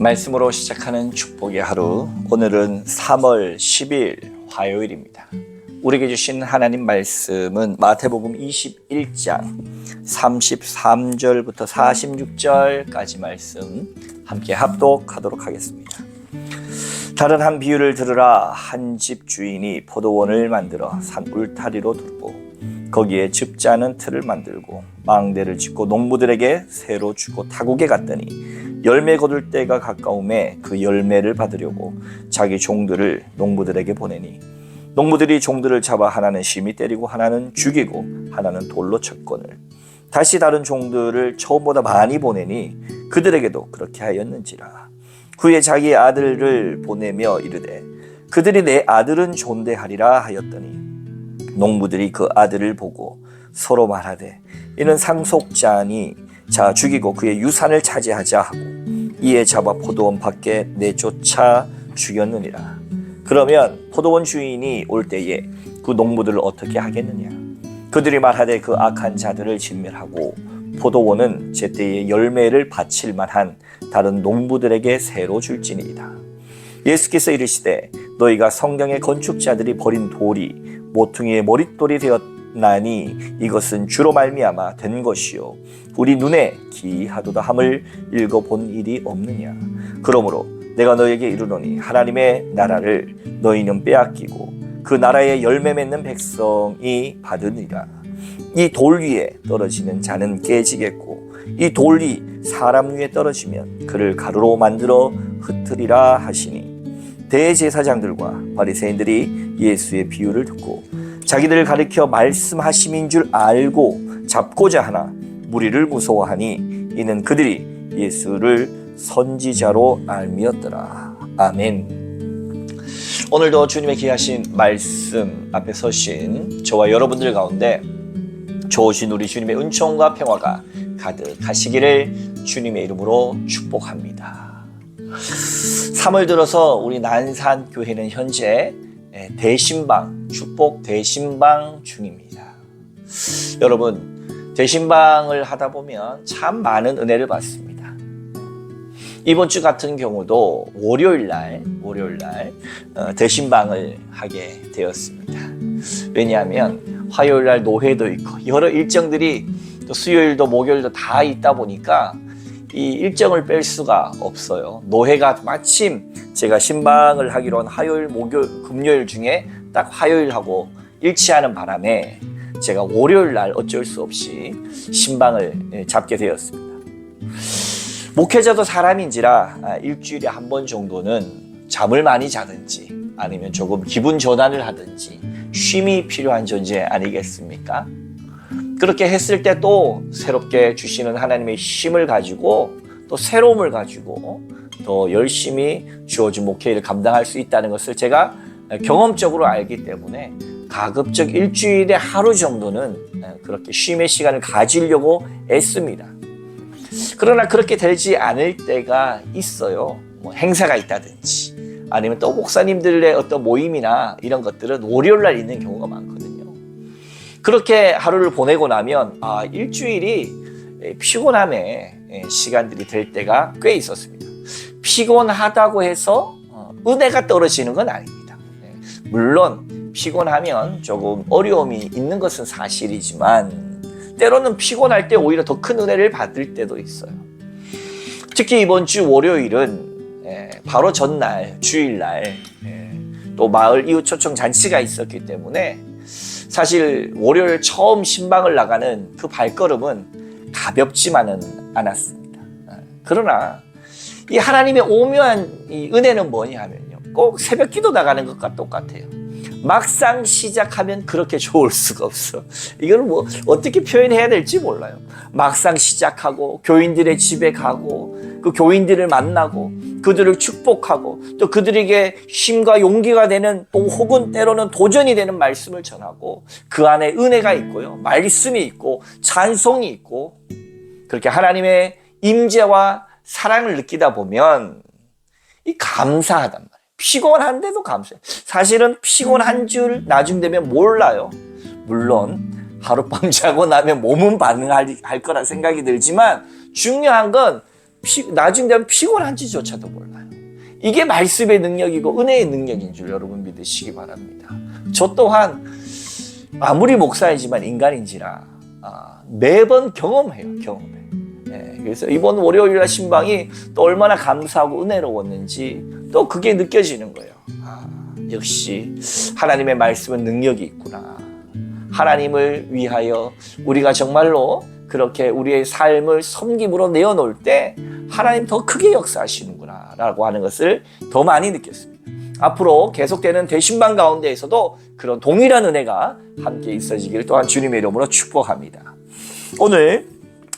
말씀으로 시작하는 축복의 하루, 오늘은 3월 10일 화요일입니다. 우리에게 주신 하나님 말씀은 마태복음 21장 33절부터 46절까지 말씀 함께 합독하도록 하겠습니다. 다른 한 비유를 들으라. 한 집 주인이 포도원을 만들어 산 울타리로 두고 거기에 즙 짜는 틀을 만들고 망대를 짓고 농부들에게 새로 주고 타국에 갔더니 열매 거둘 때가 가까움에 그 열매를 받으려고 자기 종들을 농부들에게 보내니 농부들이 종들을 잡아 하나는 심히 때리고 하나는 죽이고 하나는 돌로 쳤거늘 다시 다른 종들을 처음보다 많이 보내니 그들에게도 그렇게 하였는지라. 후에 자기 아들을 보내며 이르되 그들이 내 아들은 존대하리라 하였더니 농부들이 그 아들을 보고 서로 말하되 이는 상속자니 자 죽이고 그의 유산을 차지하자 하고 이에 잡아 포도원 밖에 내쫓아 죽였느니라. 그러면 포도원 주인이 올 때에 그 농부들을 어떻게 하겠느냐? 그들이 말하되 그 악한 자들을 진멸하고 포도원은 제때에 열매를 바칠 만한 다른 농부들에게 새로 줄지니이다. 예수께서 이르시되 너희가 성경의 건축자들이 버린 돌이 모퉁이의 머릿돌이 되었나니 이것은 주로 말미암아 된 것이요 우리 눈에 기이하도다 함을 읽어본 일이 없느냐. 그러므로 내가 너희에게 이르노니 하나님의 나라를 너희는 빼앗기고 그 나라의 열매 맺는 백성이 받으니라. 이 돌 위에 떨어지는 자는 깨지겠고 이 돌이 사람 위에 떨어지면 그를 가루로 만들어 흩으리라 하시니 대제사장들과 바리새인들이 예수의 비유를 듣고 자기들을 가리켜 말씀하심인 줄 알고 잡고자 하나 무리를 무서워하니 이는 그들이 예수를 선지자로 알미었더라. 아멘. 오늘도 주님의 귀하신 말씀 앞에 서신 저와 여러분들 가운데 좋으신 우리 주님의 은총과 평화가 가득하시기를 주님의 이름으로 축복합니다. 3월 들어서 우리 난산교회는 현재 대신방, 축복 대신방 중입니다. 여러분, 대신방을 하다 보면 참 많은 은혜를 받습니다. 이번 주 같은 경우도 월요일날 대신방을 하게 되었습니다. 왜냐하면 화요일날 노회도 있고 여러 일정들이 또 수요일도 목요일도 다 있다 보니까 이 일정을 뺄 수가 없어요. 노회가 마침 제가 신방을 하기로 한 화요일, 목요일, 금요일 중에 딱 화요일하고 일치하는 바람에 제가 월요일 날 어쩔 수 없이 신방을 잡게 되었습니다. 목회자도 사람인지라 일주일에 한 번 정도는 잠을 많이 자든지 아니면 조금 기분 전환을 하든지 쉼이 필요한 존재 아니겠습니까? 그렇게 했을 때 또 새롭게 주시는 하나님의 힘을 가지고 또 새로움을 가지고 더 열심히 주어진 목회를 감당할 수 있다는 것을 제가 경험적으로 알기 때문에 가급적 일주일에 하루 정도는 그렇게 쉼의 시간을 가지려고 애씁니다. 그러나 그렇게 되지 않을 때가 있어요. 뭐 행사가 있다든지 아니면 또 목사님들의 어떤 모임이나 이런 것들은 월요일날 있는 경우가 많거든요. 그렇게 하루를 보내고 나면 일주일이 피곤함의 시간들이 될 때가 꽤 있었습니다. 피곤하다고 해서 은혜가 떨어지는 건 아닙니다. 물론 피곤하면 조금 어려움이 있는 것은 사실이지만 때로는 피곤할 때 오히려 더 큰 은혜를 받을 때도 있어요. 특히 이번 주 월요일은 바로 전날 주일날 또 마을 이웃 초청 잔치가 있었기 때문에 사실 월요일 처음 신방을 나가는 그 발걸음은 가볍지만은 않았습니다. 그러나 이 하나님의 오묘한 이 은혜는 뭐냐 하면요, 꼭 새벽 기도 나가는 것과 똑같아요. 막상 시작하면 그렇게 좋을 수가 없어. 이걸 뭐 어떻게 표현해야 될지 몰라요. 막상 시작하고 교인들의 집에 가고 그 교인들을 만나고 그들을 축복하고 또 그들에게 힘과 용기가 되는 또 혹은 때로는 도전이 되는 말씀을 전하고 그 안에 은혜가 있고요, 말씀이 있고 찬송이 있고 그렇게 하나님의 임재와 사랑을 느끼다 보면 이 감사하단 말이에요. 피곤한데도 감사해요. 사실은 피곤한 줄 나중 되면 몰라요. 물론 하룻밤 자고 나면 몸은 반응할 거라 생각이 들지만 중요한 건 나중 되면 피곤한지조차도 몰라요. 이게 말씀의 능력이고 은혜의 능력인 줄 여러분 믿으시기 바랍니다. 저 또한 아무리 목사이지만 인간인지라 매번 경험해요. 그래서 이번 월요일날 신방이 또 얼마나 감사하고 은혜로웠는지 또 그게 느껴지는 거예요. 역시 하나님의 말씀은 능력이 있구나. 하나님을 위하여 우리가 정말로 그렇게 우리의 삶을 섬김으로 내어놓을 때 하나님 더 크게 역사하시는구나 라고 하는 것을 더 많이 느꼈습니다. 앞으로 계속되는 대신방 가운데에서도 그런 동일한 은혜가 함께 있어지기를 또한 주님의 이름으로 축복합니다. 오늘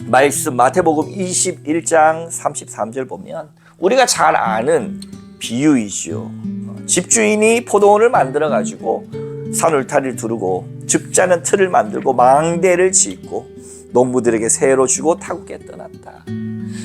말씀 마태복음 21장 33절 보면 우리가 잘 아는 비유이죠. 집주인이 포도원을 만들어 가지고 산울타리를 두르고 줍자는 틀을 만들고 망대를 짓고 농부들에게 세로 주고 타국에 떠났다.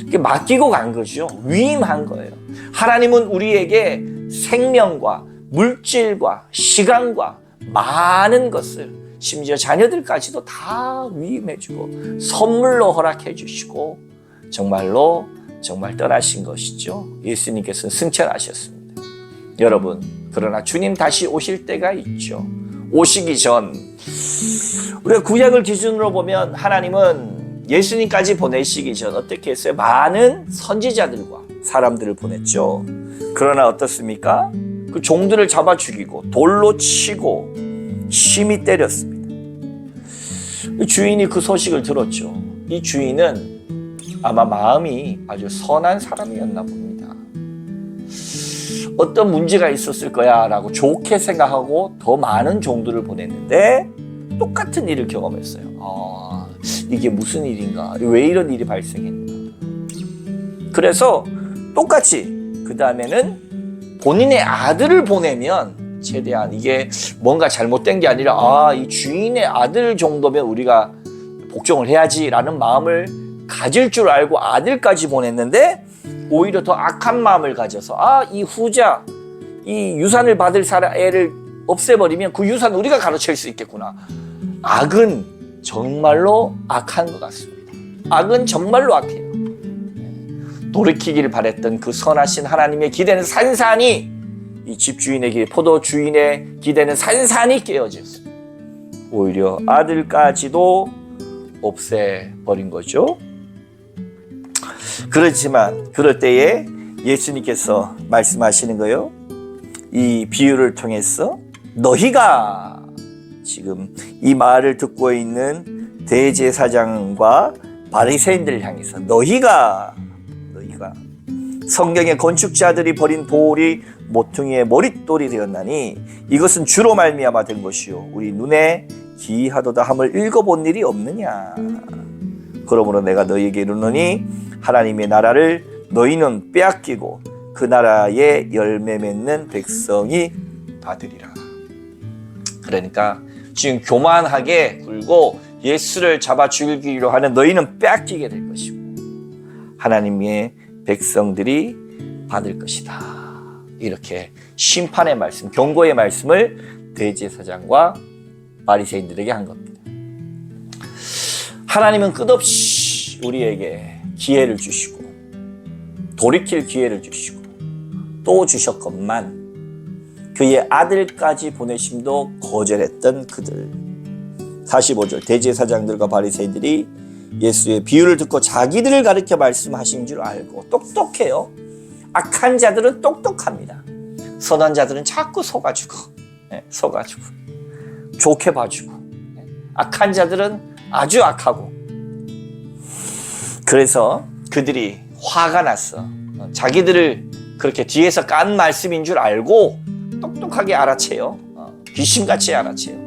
이게 맡기고 간 거죠. 위임한 거예요. 하나님은 우리에게 생명과 물질과 시간과 많은 것을 심지어 자녀들까지도 다 위임해주고 선물로 허락해 주시고 정말로 정말 떠나신 것이죠. 예수님께서는 승천하셨습니다. 여러분, 그러나 주님 다시 오실 때가 있죠. 오시기 전 우리가 구약을 기준으로 보면 하나님은 예수님까지 보내시기 전 어떻게 했어요? 많은 선지자들과 사람들을 보냈죠. 그러나 어떻습니까? 그 종들을 잡아 죽이고 돌로 치고 심히 때렸습니다. 주인이 그 소식을 들었죠. 이 주인은 아마 마음이 아주 선한 사람이었나 봅니다. 어떤 문제가 있었을 거야 라고 좋게 생각하고 더 많은 종들을 보냈는데 똑같은 일을 경험했어요. 이게 무슨 일인가? 왜 이런 일이 발생했나? 그래서 똑같이 그 다음에는 본인의 아들을 보내면 최대한 이게 뭔가 잘못된 게 아니라 이 주인의 아들 정도면 우리가 복종을 해야지라는 마음을 가질 줄 알고 아들까지 보냈는데 오히려 더 악한 마음을 가져서 이 후자, 이 유산을 받을 애를 없애버리면 그 유산 우리가 가로챌 수 있겠구나. 악은 정말로 악한 것 같습니다. 악은 정말로 악해요. 돌이키기를 바랬던 그 선하신 하나님의 기대는 산산이 이 집주인의 기대, 포도 주인의 기대는 산산이 깨어졌습니다. 오히려 아들까지도 없애버린 거죠. 그렇지만 그럴 때에 예수님께서 말씀하시는 거예요. 이 비유를 통해서 너희가 지금 이 말을 듣고 있는 대제사장과 바리새인들을 향해서 너희가 성경의 건축자들이 버린 돌이 모퉁이의 머릿돌이 되었나니 이것은 주로 말미암아 된 것이요 우리 눈에 기이하도다 함을 읽어본 일이 없느냐. 그러므로 내가 너희에게 이르노니 하나님의 나라를 너희는 빼앗기고 그 나라에 열매 맺는 백성이 받으리라. 그러니까 지금 교만하게 굴고 예수를 잡아 죽이기로 하는 너희는 빼앗기게 될 것이고 하나님의 백성들이 받을 것이다. 이렇게 심판의 말씀, 경고의 말씀을 대제사장과 바리새인들에게 한 겁니다. 하나님은 끝없이 우리에게 기회를 주시고 돌이킬 기회를 주시고 또 주셨건만 그의 아들까지 보내심도 거절했던 그들. 45절 대제사장들과 바리새인들이 예수의 비유를 듣고 자기들을 가르쳐 말씀하신 줄 알고 똑똑해요. 악한 자들은 똑똑합니다. 선한 자들은 자꾸 속아주고 좋게 봐주고 악한 자들은 아주 악하고 그래서 그들이 화가 났어. 자기들을 그렇게 뒤에서 깐 말씀인 줄 알고 똑똑하게 알아채요. 귀신같이 알아채요.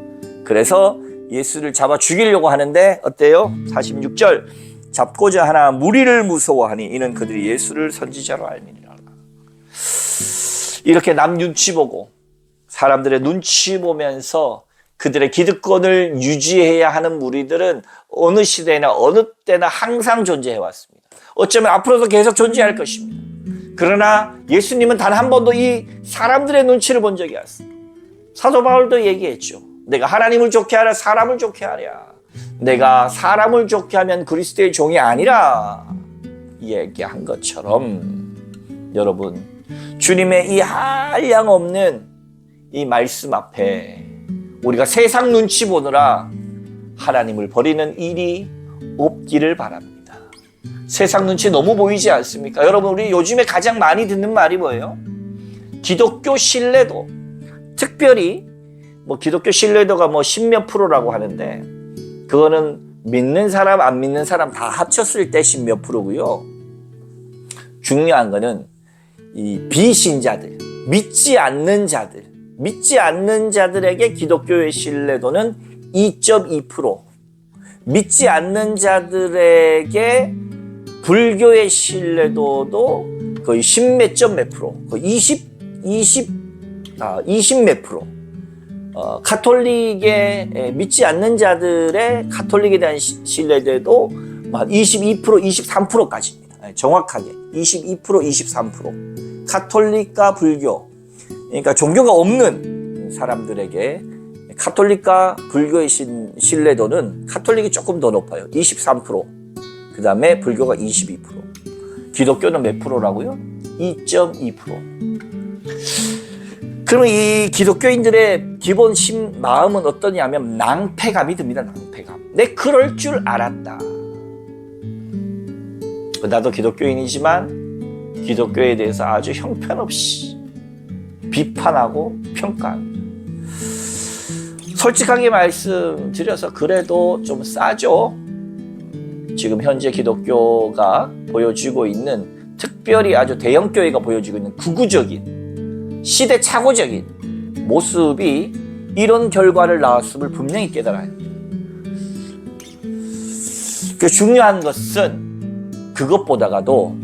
그래서 예수를 잡아 죽이려고 하는데 어때요? 46절 잡고자 하나 무리를 무서워하니 이는 그들이 예수를 선지자로 알미니라. 이렇게 남 눈치 보고 사람들의 눈치 보면서 그들의 기득권을 유지해야 하는 무리들은 어느 시대나 어느 때나 항상 존재해 왔습니다. 어쩌면 앞으로도 계속 존재할 것입니다. 그러나 예수님은 단 한 번도 이 사람들의 눈치를 본 적이 없습니다. 사도 바울도 얘기했죠. 내가 하나님을 좋게 하라 사람을 좋게 하랴. 내가 사람을 좋게 하면 그리스도의 종이 아니라 얘기한 것처럼 여러분, 주님의 이 한량없는 이 말씀 앞에 우리가 세상 눈치 보느라 하나님을 버리는 일이 없기를 바랍니다. 세상 눈치 너무 보이지 않습니까? 여러분, 우리 요즘에 가장 많이 듣는 말이 뭐예요? 기독교 신뢰도. 특별히 기독교 신뢰도가 10몇 프로라고 하는데, 그거는 믿는 사람 안 믿는 사람 다 합쳤을 때 10몇 프로고요. 중요한 거는 이 비신자들, 믿지 않는 자들에게 기독교의 신뢰도는 2.2%, 믿지 않는 자들에게 불교의 신뢰도도 거의 10몇 점 몇 프로, 거의 20 몇 프로. 가톨릭에 믿지 않는 자들의 가톨릭에 대한 신뢰도도 22%, 23%까지입니다. 정확하게 22%, 23%. 가톨릭과 불교, 그러니까 종교가 없는 사람들에게 가톨릭과 불교의 신뢰도는 가톨릭이 조금 더 높아요. 23%. 그 다음에 불교가 22%. 기독교는 몇 프로라고요? 2.2%. 그러면 이 기독교인들의 기본 마음은 어떠냐면 낭패감이 듭니다. 낭패감. 내 그럴 줄 알았다. 나도 기독교인이지만 기독교에 대해서 아주 형편없이 비판하고 평가합니다. 솔직하게 말씀드려서 그래도 좀 싸죠. 지금 현재 기독교가 보여주고 있는, 특별히 아주 대형교회가 보여주고 있는 극우적인 시대착오적인 모습이 이런 결과를 낳았음을 분명히 깨달아야 합니다. 그 중요한 것은 그것보다가도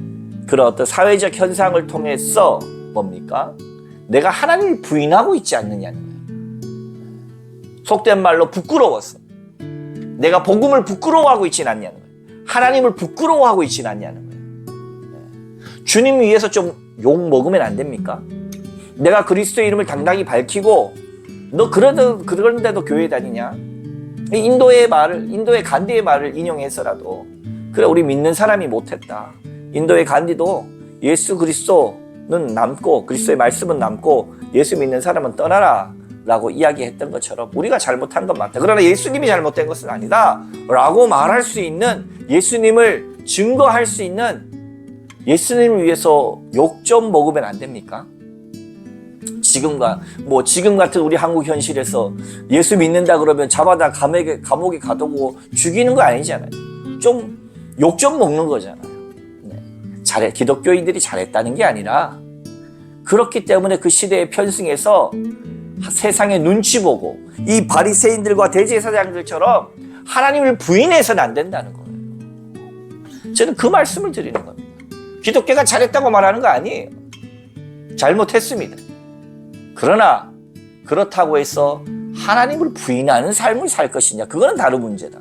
그런 어떤 사회적 현상을 통해서 뭡니까? 내가 하나님을 부인하고 있지 않느냐는 거예요. 속된 말로 부끄러워서 내가 복음을 부끄러워하고 있지는 않냐는 거예요. 하나님을 부끄러워하고 있지는 않냐는 거예요. 주님 위해서 좀 욕 먹으면 안 됩니까? 내가 그리스도의 이름을 당당히 밝히고 너 그런데도 교회 다니냐? 인도의 간디의 말을 인용해서라도 그래, 우리 믿는 사람이 못했다. 인도의 간디도 예수 그리스도는 남고 그리스도의 말씀은 남고 예수 믿는 사람은 떠나라 라고 이야기했던 것처럼 우리가 잘못한 건 맞다. 그러나 예수님이 잘못된 것은 아니다 라고 말할 수 있는, 예수님을 증거할 수 있는, 예수님을 위해서 욕 좀 먹으면 안 됩니까? 지금 같은 우리 한국 현실에서 예수 믿는다 그러면 잡아다 감옥에 가두고 죽이는 거 아니잖아요. 좀 욕 좀 먹는 거잖아요. 네. 기독교인들이 잘했다는 게 아니라, 그렇기 때문에 그 시대에 편승해서 세상에 눈치 보고 이 바리새인들과 대제사장들처럼 하나님을 부인해서는 안 된다는 거예요. 저는 그 말씀을 드리는 겁니다. 기독교가 잘했다고 말하는 거 아니에요. 잘못했습니다. 그러나 그렇다고 해서 하나님을 부인하는 삶을 살 것이냐, 그거는 다른 문제다.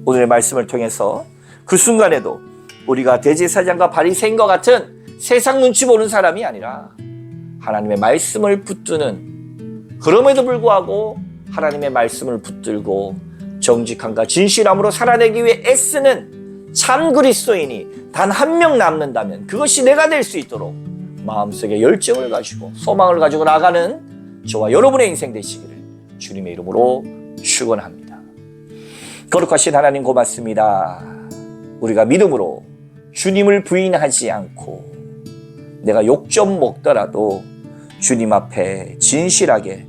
오늘의 말씀을 통해서 그 순간에도 우리가 대제사장과 바리새인과 같은 세상 눈치 보는 사람이 아니라 하나님의 말씀을 붙드는, 그럼에도 불구하고 하나님의 말씀을 붙들고 정직함과 진실함으로 살아내기 위해 애쓰는 참 그리스도인이 단 한 명 남는다면 그것이 내가 될 수 있도록 마음속에 열정을 가지고 소망을 가지고 나가는 저와 여러분의 인생 되시기를 주님의 이름으로 축원합니다. 거룩하신 하나님 고맙습니다. 우리가 믿음으로 주님을 부인하지 않고 내가 욕 좀 먹더라도 주님 앞에 진실하게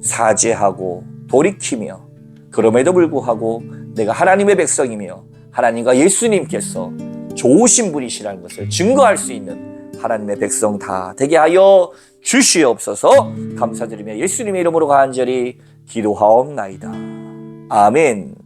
사죄하고 돌이키며, 그럼에도 불구하고 내가 하나님의 백성이며 하나님과 예수님께서 좋으신 분이시라는 것을 증거할 수 있는 하나님의 백성 다 되게 하여 주시옵소서. 감사드리며 예수님의 이름으로 간절히 기도하옵나이다. 아멘.